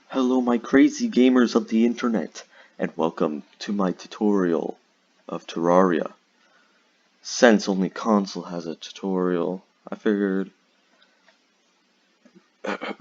Hello my crazy gamers of the internet, and welcome to my tutorial of Terraria. Since only console has a tutorial, I figured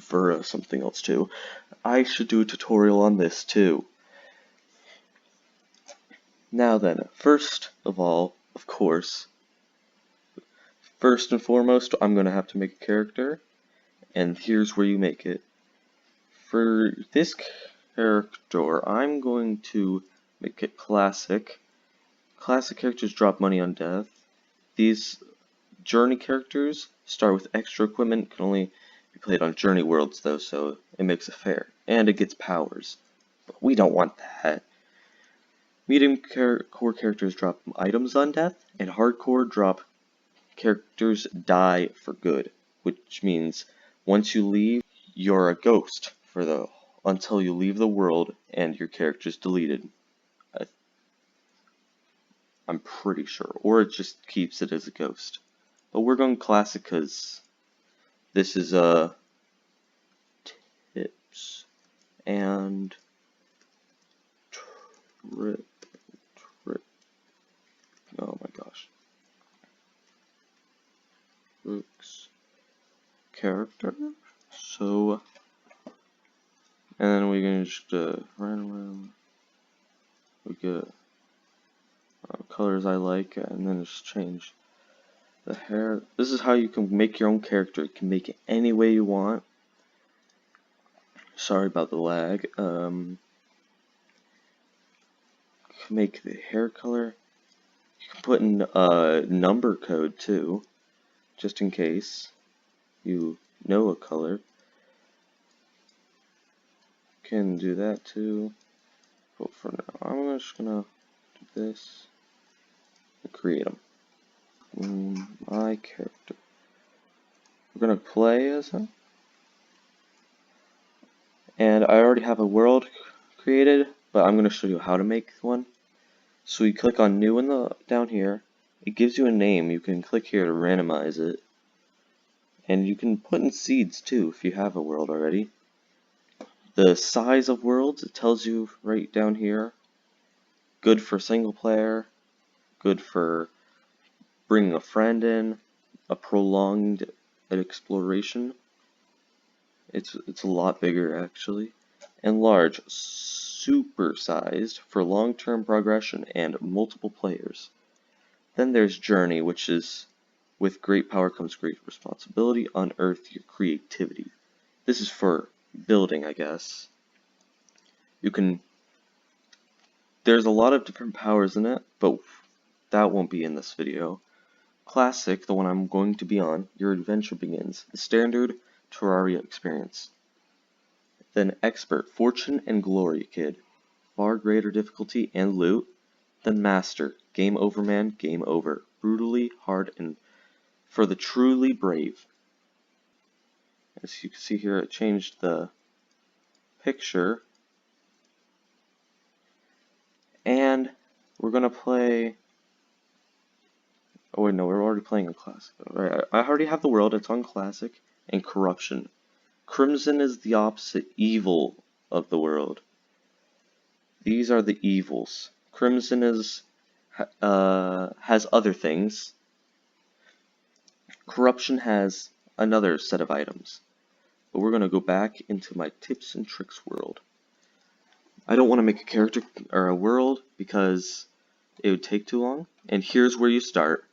for something else too, I should do a tutorial on this too. Now then, first of all, of course, first and foremost, I'm going to have to make a character, and here's where you make it. For this character, I'm going to make it classic. Classic characters drop money on death. These journey characters start with extra equipment, can only be played on journey worlds though, so it makes it fair. And it gets powers. But we don't want that. Medium core characters drop items on death, and hardcore drop characters die for good, which means once you leave, you're a ghost until you leave the world and your character's deleted. I'm pretty sure, or it just keeps it as a ghost. But we're going classic because this is tips and trip. Oh my gosh. Looks character. So, and then we can just random. We get colors I like, and then just change the hair. This is how you can make your own character. You can make it any way you want. Sorry about the lag. Make the hair color. You can put in a number code too, just in case you know a color. Can do that too. But for now, I'm just gonna do this and create them. My character. We're gonna play as him. And I already have a world created, but I'm gonna show you how to make one. So you click on new down here. It gives you a name. You can click here to randomize it. And you can put in seeds too if you have a world already. The size of worlds, it tells you right down here. Good for single player, good for bringing a friend in, a prolonged exploration. It's a lot bigger actually. And large, super sized for long-term progression and multiple players. Then there's Journey, which is with great power comes great responsibility. Unearth your creativity. This is for building, I guess. There's a lot of different powers in it, but that won't be in this video. Classic, the one I'm going to be on, your adventure begins. The standard Terraria experience. Then Expert, Fortune and Glory Kid. Far greater difficulty and loot. Then Master, Game Over Man, Game Over. Brutally hard and for the truly brave. As you can see here, it changed the picture. And we're gonna play. Oh wait, no, we're already playing a classic. Alright, I already have the world, it's on classic. And corruption. Crimson is the opposite evil of the world. These are the evils. Crimson has other things. Corruption has another set of items. But we're gonna go back into my tips and tricks world. I don't want to make a character or a world because it would take too long. And here's where you start.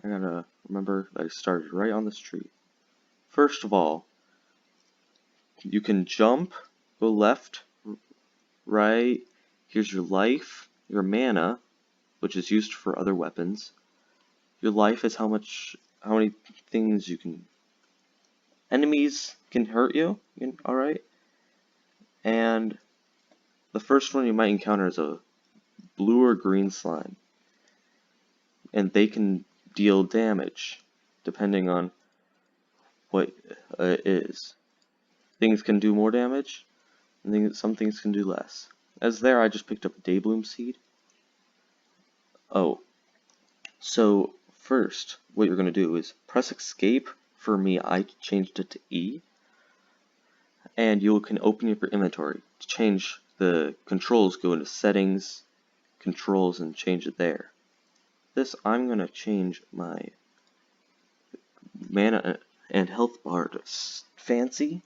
I gotta remember that I started right on the street. First of all, you can jump, go left, right. Here's your life, your mana, which is used for other weapons. Your life is how many things you can. Enemies can hurt you, alright? And the first one you might encounter is a blue or green slime. And they can deal damage, depending on what it is. Things can do more damage, and some things can do less. As there, I just picked up a Daybloom seed. Oh, so first, what you're going to do is press escape. For me, I changed it to E. and you can open up your inventory. To change the controls, go into settings, controls, and change it there. This, I'm going to change my mana and health bar to fancy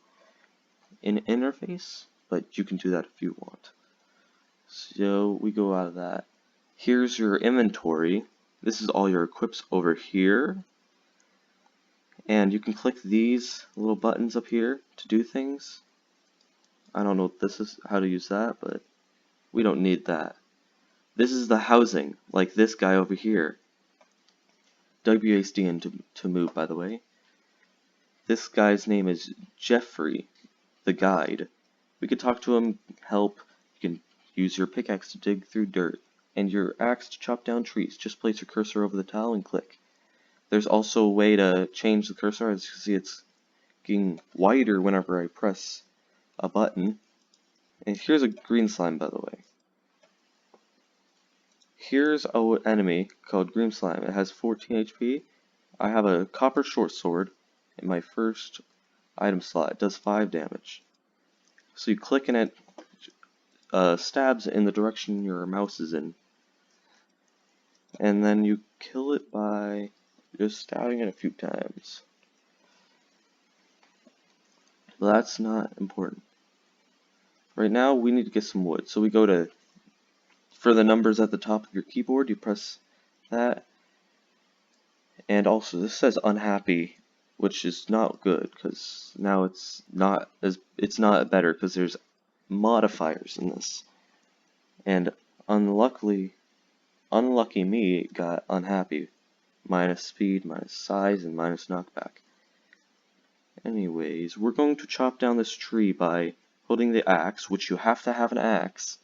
in interface, but you can do that if you want. So we go out of that. Here's your inventory. This is all your equips over here. And you can click these little buttons up here to do things. I don't know if this is how to use that, but we don't need that. This is the housing, like this guy over here. WASD to move, by the way. This guy's name is Jeffrey, the guide. We could talk to him, help. You can use your pickaxe to dig through dirt, and your axe to chop down trees. Just place your cursor over the tile and click. There's also a way to change the cursor. As you can see, it's getting wider whenever I press a button. And here's a green slime, by the way. Here's an enemy called green slime. It has 14 HP. I have a copper short sword in my first item slot. It does 5 damage. So you click and it stabs in the direction your mouse is in. And then you kill it by just stabbing it a few times. But that's not important. Right now we need to get some wood. So we go to, for the numbers at the top of your keyboard, you press that. And also this says unhappy, which is not good, because now it's not better, because there's modifiers in this. And unlucky me got unhappy. Minus speed, minus size, and minus knockback. Anyways, we're going to chop down this tree by holding the axe, which you have to have an axe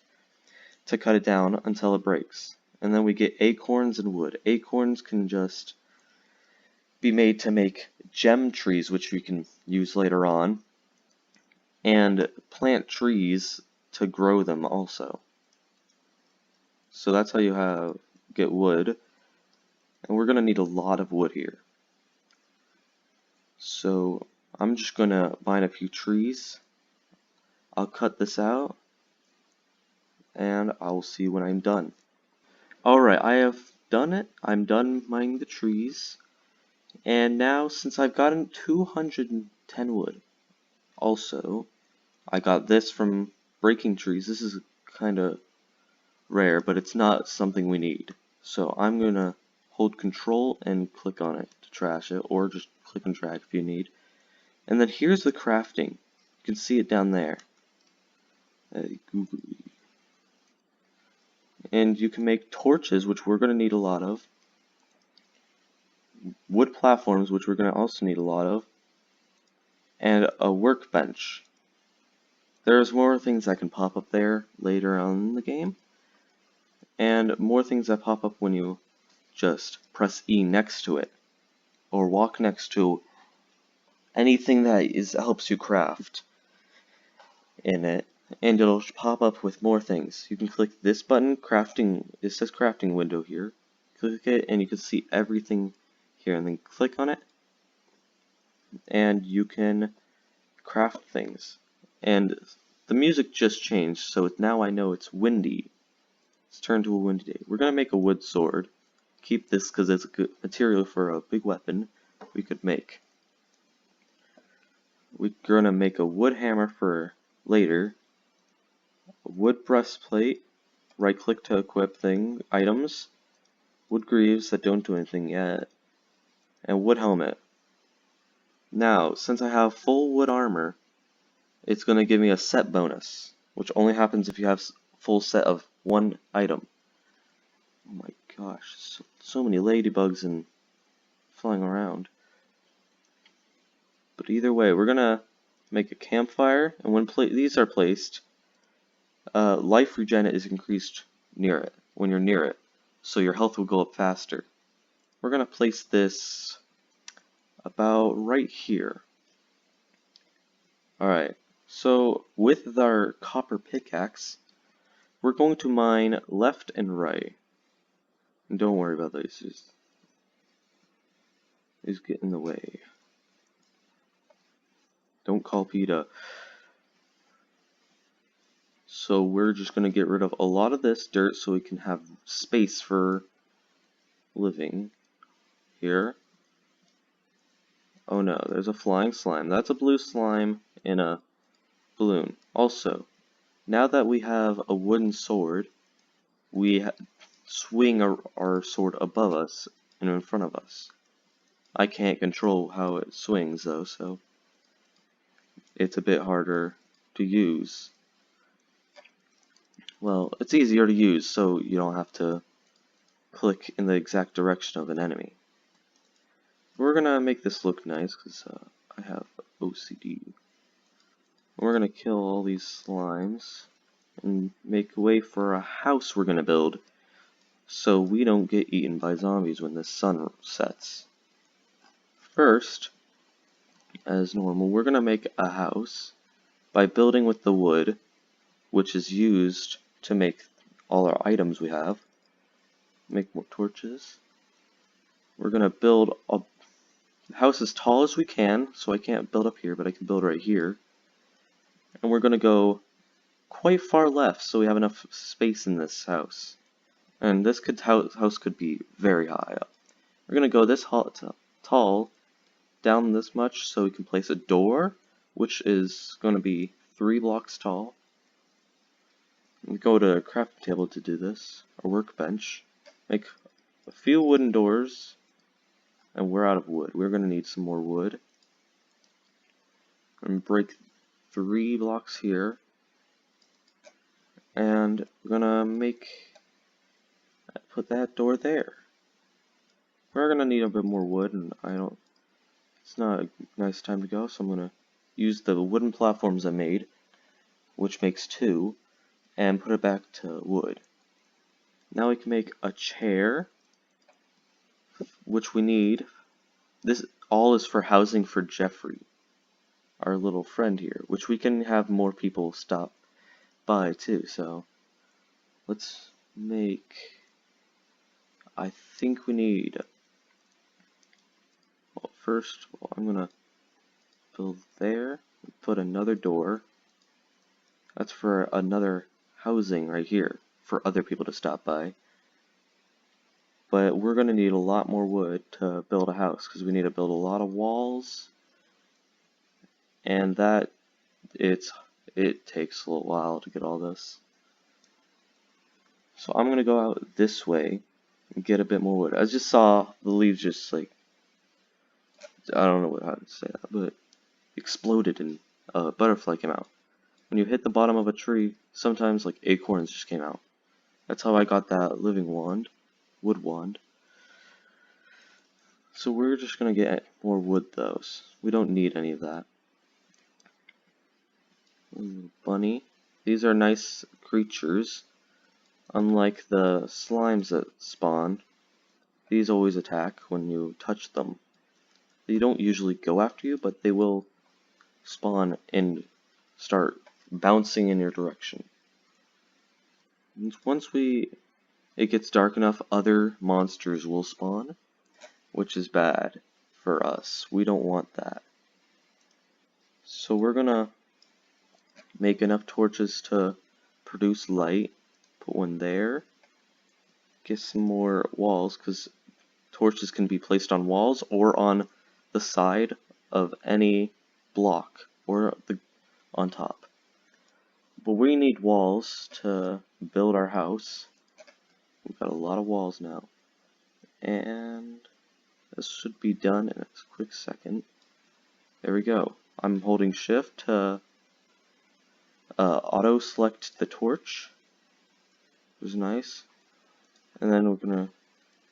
to cut it down until it breaks. And then we get acorns and wood. Acorns can just be made to make gem trees, which we can use later on, and plant trees to grow them also. So that's how you get wood, and we're going to need a lot of wood here. So I'm just going to mine a few trees. I'll cut this out, and I'll see when I'm done. Alright, I have done it. I'm done mining the trees. And now, since I've gotten 210 wood, also, I got this from breaking trees. This is kind of rare, but it's not something we need. So I'm going to hold control and click on it to trash it, or just click and drag if you need. And then here's the crafting. You can see it down there. And you can make torches, which we're going to need a lot of. Wood platforms, which we're going to also need a lot of. And a workbench. There's more things that can pop up there later on in the game. And more things that pop up when you just press E next to it. Or walk next to anything that helps you craft in it. And it'll pop up with more things. You can click this button, crafting. It says crafting window here. Click it and you can see everything here. And then click on it. And you can craft things. And the music just changed, so now I know it's windy. It's turned to a windy day. We're going to make a wood sword. Keep this because it's a good material for a big weapon we could make. We're going to make a wood hammer for later. A wood breastplate. Right click to equip items. Wood greaves that don't do anything yet. And wood helmet. Now, since I have full wood armor, it's going to give me a set bonus, which only happens if you have full set of one item. Oh my gosh, so many ladybugs and flying around. But either way, we're going to make a campfire, and when these are placed, life regen is increased when you're near it, so your health will go up faster. We're going to place this about right here. Alright, so with our copper pickaxe, we're going to mine left and right. And don't worry about these. These get in the way. Don't call PETA. So we're just going to get rid of a lot of this dirt so we can have space for living here. Oh no, there's a flying slime. That's a blue slime in a balloon. Also, now that we have a wooden sword, we swing our sword above us and in front of us. I can't control how it swings though, so it's a bit harder to use. Well, it's easier to use, so you don't have to click in the exact direction of an enemy. We're gonna make this look nice because I have OCD. We're gonna kill all these slimes and make way for a house we're gonna build so we don't get eaten by zombies when the sun sets. First, as normal, we're gonna make a house by building with the wood, which is used to make all our items we have. Make more torches. We're gonna build a house as tall as we can, so I can't build up here, but I can build right here. And we're gonna go quite far left, so we have enough space in this house. And this house could be very high up. We're gonna go this tall, down this much, so we can place a door, which is gonna be 3 blocks tall. We go to a crafting table to do this, a workbench. Make a few wooden doors, and we're out of wood. We're gonna need some more wood. And break 3 blocks here. And we're gonna put that door there. We're gonna need a bit more wood, and it's not a nice time to go, so I'm gonna use the wooden platforms I made, which makes 2, and put it back to wood. Now we can make a chair, which we need. This all is for housing for Jeffrey, our little friend here, which we can have more people stop by too, so let's make, I think we need, well, first I'm gonna build there, put another door. That's for another housing right here for other people to stop by. But we're gonna need a lot more wood to build a house because we need to build a lot of walls, and it takes a little while to get all this. So I'm gonna go out this way and get a bit more wood. I just saw the leaves just like, I don't know how to say that, but exploded and a butterfly came out. When you hit the bottom of a tree, sometimes like acorns just came out. That's how I got that living wand, wood wand. So we're just gonna get more wood though. We don't need any of that. Bunny. These are nice creatures. Unlike the slimes that spawn, these always attack when you touch them. They don't usually go after you, but they will spawn and start bouncing in your direction. And once it gets dark enough, other monsters will spawn, which is bad for us. We don't want that. So we're gonna make enough torches to produce light. Put one there. Get some more walls, because torches can be placed on walls or on the side of any block or on top. But we need walls to build our house. We've got a lot of walls now. And this should be done in a quick second. There we go. I'm holding shift to auto select the torch. It was nice. And then we're gonna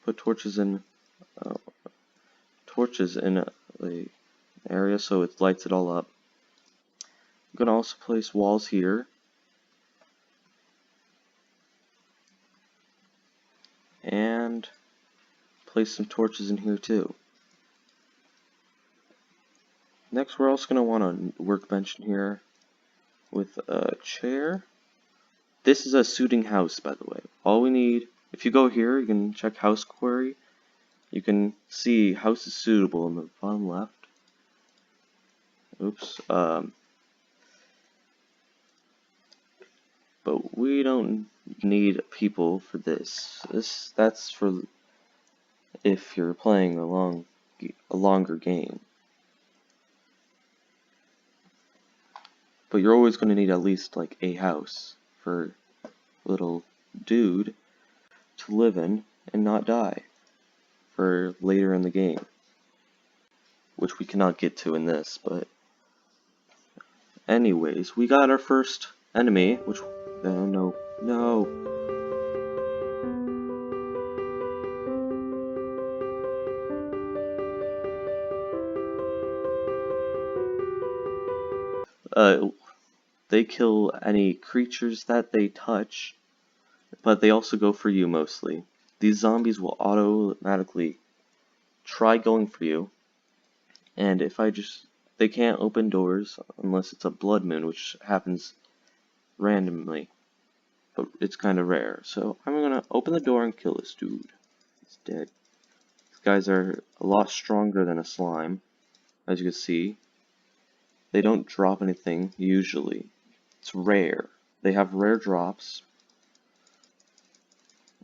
put torches in the area so it lights it all up. I'm gonna also place walls here. And place some torches in here too. Next, we're also gonna want a workbench in here with a chair. This is a suiting house, by the way. All we need, if you go here, you can check house query. You can see house is suitable in the bottom left. Oops. But we don't need people for this. That's for if you're playing a longer game. But you're always going to need at least like a house for little dude to live in and not die for later in the game, which we cannot get to in this. But anyways, we got our first enemy, which no. They kill any creatures that they touch, but they also go for you mostly. These zombies will automatically try going for you, and they can't open doors unless it's a blood moon, which happens randomly, but it's kind of rare. So I'm gonna open the door and kill this dude. He's dead. These guys are a lot stronger than a slime, as you can see. They don't drop anything usually. It's rare. They have rare drops.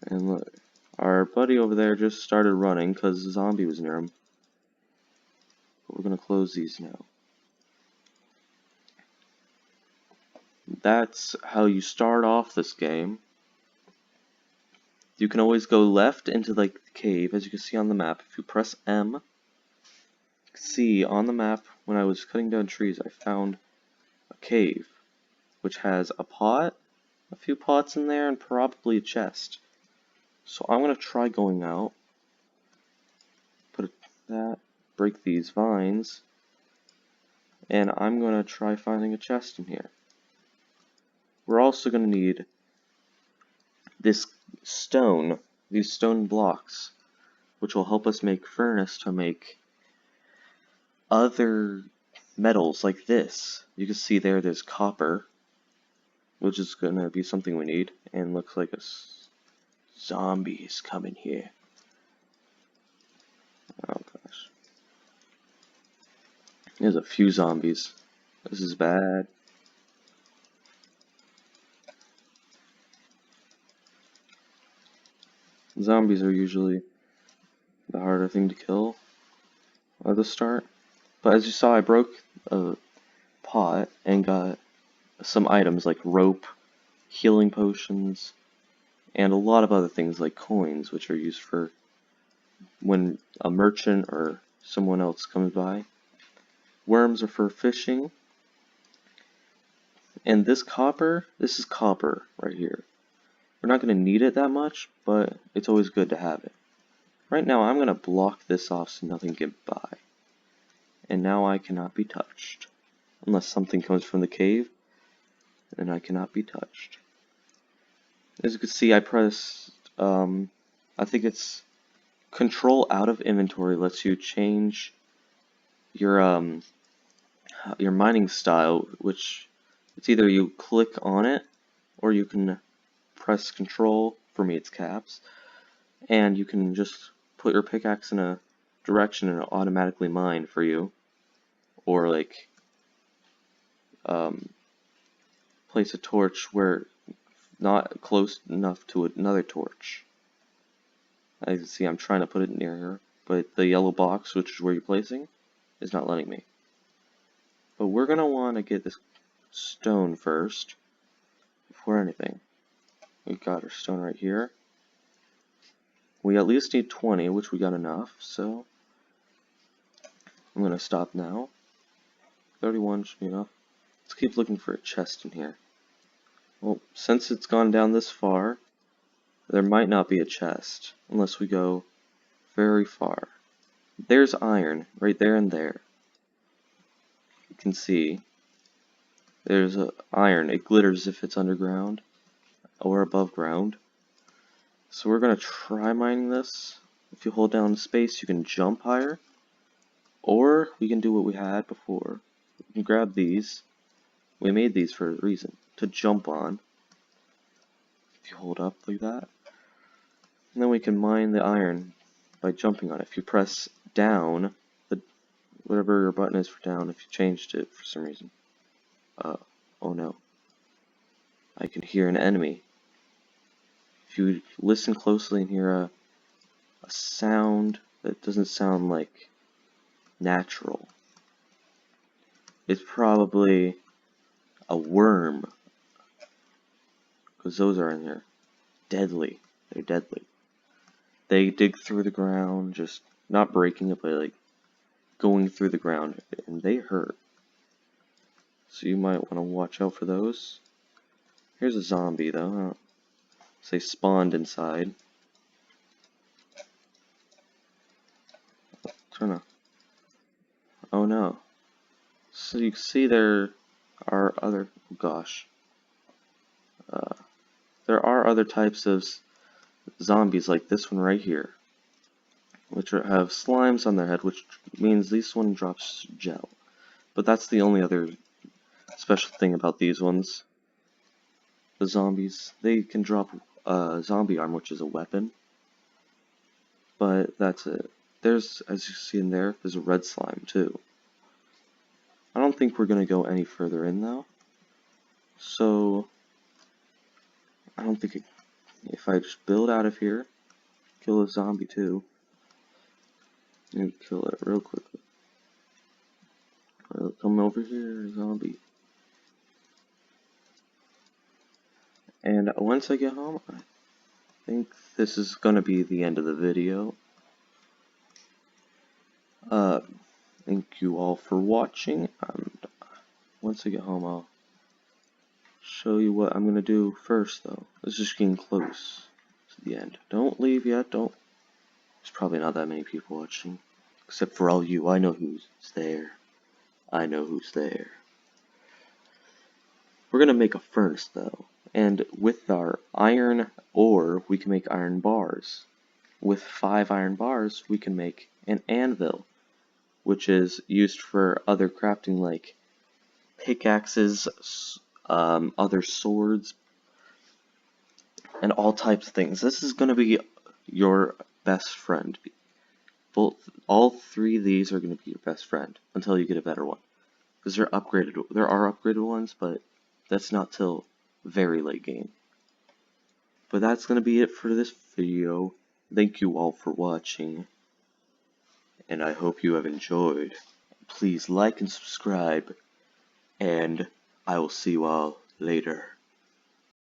And look, our buddy over there just started running because the zombie was near him. But we're gonna close these now. That's how you start off this game. You can always go left into like the cave, as you can see on the map. If you press M, you can see on the map when I was cutting down trees, I found a cave which has a pot, a few pots in there, and probably a chest. So I'm gonna try going out, break these vines, and I'm gonna try finding a chest in here. We're also gonna need this stone, these stone blocks, which will help us make furnace to make other metals like this. You can see there's copper, which is gonna be something we need, and looks like a zombie is coming here. Oh gosh. There's a few zombies. This is bad. Zombies are usually the harder thing to kill at the start. But as you saw, I broke a pot and got some items like rope, healing potions, and a lot of other things like coins, which are used for when a merchant or someone else comes by. Worms are for fishing. And this is copper right here. We're not going to need it that much, but it's always good to have it. Right now I'm going to block this off so nothing can get by. And now I cannot be touched. Unless something comes from the cave, then I cannot be touched. As you can see, I pressed, I think it's Control out of inventory lets you change your mining style, which it's either you click on it or you can press Control, for me it's caps, and you can just put your pickaxe in a direction and it'll automatically mine for you, or like place a torch where not close enough to another torch. As you can see, I'm trying to put it near her, but the yellow box, which is where you're placing, is not letting me. But we're going to want to get this stone first, before anything. We got our stone right here. We at least need 20, which we got enough, so I'm going to stop now. 31 should be enough. Let's keep looking for a chest in here. Well, since it's gone down this far, there might not be a chest, unless we go very far. There's iron, right there and there. You can see there's iron. It glitters if it's underground or above ground. So we're going to try mining this. If you hold down space, you can jump higher. Or we can do what we had before. We can grab these. We made these for a reason, to jump on. If you hold up like that. And then we can mine the iron by jumping on it. If you press down, whatever your button is for down, if you changed it for some reason. Oh no. I can hear an enemy. If you listen closely and hear a sound that doesn't sound like natural, it's probably a worm, because those are in here. Deadly. They're deadly. They dig through the ground, just not breaking it, but like going through the ground, and they hurt. So you might want to watch out for those. Here's a zombie, though. They spawned inside. Oh no. So you can see there are other. Oh gosh. There are other types of zombies like this one right here, which have slimes on their head, which means this one drops gel. But that's the only other special thing about these ones. The zombies, they can drop zombie arm, which is a weapon. But that's it. There's, as you see in there's a red slime too. I don't think we're going to go any further in though. So, I don't think if I just build out of here, kill a zombie too, and kill it real quickly. Come over here, zombie. And once I get home, I think this is going to be the end of the video. Thank you all for watching, and once I get home, I'll show you what I'm going to do first, though. This is getting close to the end. Don't leave yet, don't. There's probably not that many people watching. Except for all you, I know who's there. I know who's there. We're going to make a furnace, though. And with our iron ore, we can make iron bars. With 5 iron bars, we can make an anvil, which is used for other crafting like pickaxes, other swords, and all types of things. This is going to be your best friend. All 3 of these are going to be your best friend until you get a better one. Because they're upgraded. There are upgraded ones, but that's not till very late game. But that's going to be it for this video. Thank you all for watching, and I hope you have enjoyed. Please like and subscribe, and I will see you all later.